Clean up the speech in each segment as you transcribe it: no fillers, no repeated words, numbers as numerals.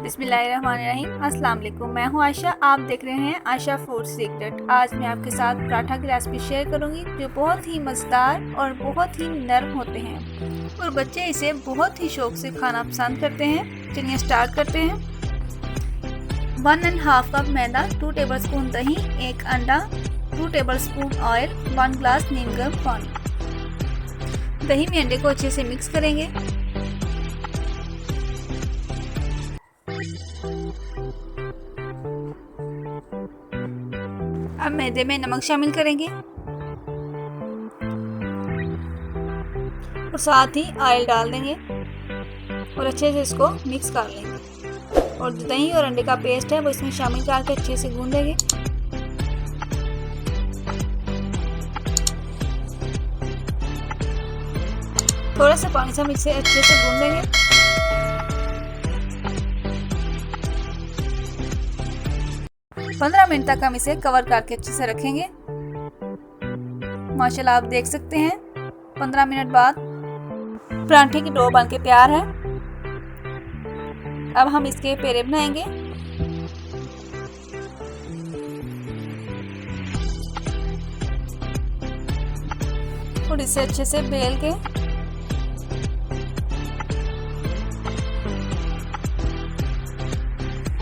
बिस्मिल्लाहिर्रहमानिर्रहीम। अस्सलाम वालेकुम। मैं हूं आयशा, आप देख रहे हैं आयशा फूड सीक्रेट। आज मैं आपके साथ पराठा की रेसिपी शेयर करूंगी जो बहुत ही मज़ेदार और बहुत ही नरम होते हैं और बच्चे इसे बहुत ही शौक से खाना पसंद करते हैं। चलिए स्टार्ट करते हैं। 1½ कप मैदा, 2 टेबलस्पून दही, 1 अंडा, 2 टेबलस्पून ऑयल, 1 ग्लास नीम गर्म पानी। दही में अंडे को अच्छे से मिक्स करेंगे। अब मैदे में नमक शामिल करेंगे और साथ ही ऑयल डाल देंगे और अच्छे से इसको मिक्स कर लेंगे और जो दही और अंडे का पेस्ट है वो इसमें शामिल करके अच्छे से गूंद देंगे। थोड़ा सा पानी से इसे अच्छे से गूंद देंगे। पंद्रह मिनट तक हम इसे कवर करके अच्छे से रखेंगे। माशाल्लाह आप देख सकते हैं 15 मिनट बाद परांठे की डो बनके तैयार है। अब हम इसके पेड़े बनाएंगे। और इसे अच्छे से बेल के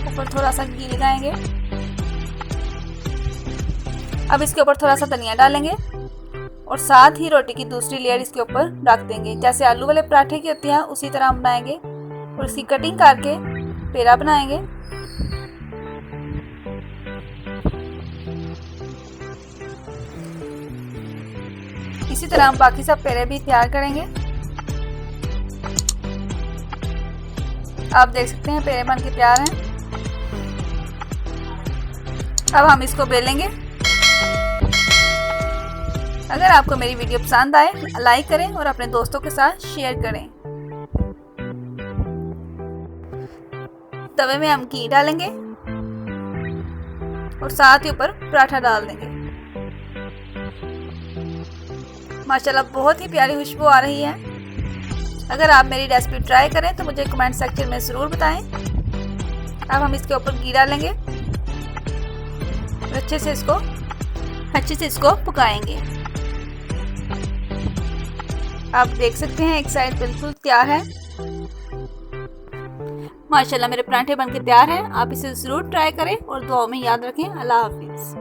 ऊपर थोड़ा सा घी लगाएंगे। अब इसके ऊपर थोड़ा सा धनिया डालेंगे और साथ ही रोटी की दूसरी लेयर इसके ऊपर रख देंगे। जैसे आलू वाले पराठे की होती है उसी तरह हम बनाएंगे और इसकी कटिंग करके पेड़ा बनाएंगे। इसी तरह हम बाकी सब पेड़े भी तैयार करेंगे। आप देख सकते हैं पेड़े बन के तैयार हैं। अब हम इसको बेलेंगे। अगर आपको मेरी वीडियो पसंद आए लाइक करें और अपने दोस्तों के साथ शेयर करें। तवे में हम घी डालेंगे और साथ ही ऊपर पराठा डाल देंगे। माशाल्लाह बहुत ही प्यारी खुशबू आ रही है। अगर आप मेरी रेसिपी ट्राई करें तो मुझे कमेंट सेक्शन में ज़रूर बताएं। अब हम इसके ऊपर घी डालेंगे और अच्छे से इसको पकाएंगे। आप देख सकते हैं एक साइड बिल्कुल तैयार है। माशाल्लाह मेरे पराठे बनके तैयार हैं। आप इसे ज़रूर ट्राई करें और दुआओं में याद रखें। अल्लाह हाफिज़।